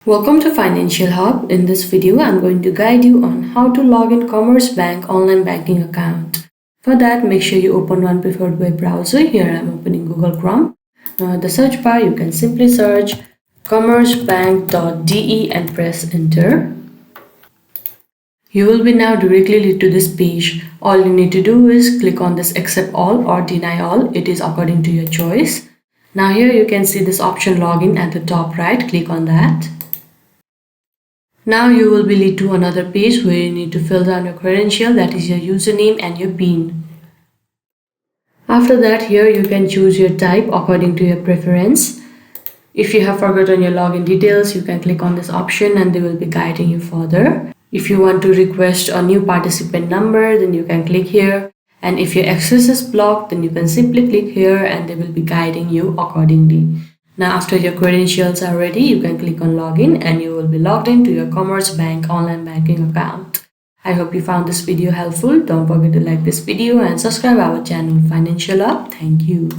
Welcome to Financial Hub. In this video, I'm going to guide you on how to log in Commerzbank online banking account. For that, make sure you open one preferred web browser. Here I'm opening Google Chrome. Now at the search bar, you can simply search commerzbank.de and press enter. You will be now directly lead to this page. All you need to do is click on this accept all or deny all. It is according to your choice. Now here you can see this option login at the top right. Click on that. Now you will be lead to another page where you need to fill down your credential, that is your username and your PIN. After that, here you can choose your type according to your preference. If you have forgotten your login details, you can click on this option and they will be guiding you further. If you want to request a new participant number, then you can click here. And if your access is blocked, then you can simply click here and they will be guiding you accordingly. Now after your credentials are ready, you can click on login and you will be logged into your Commerzbank online banking account. I hope you found this video helpful. Don't forget to like this video and subscribe our channel Financial Hub. Thank you.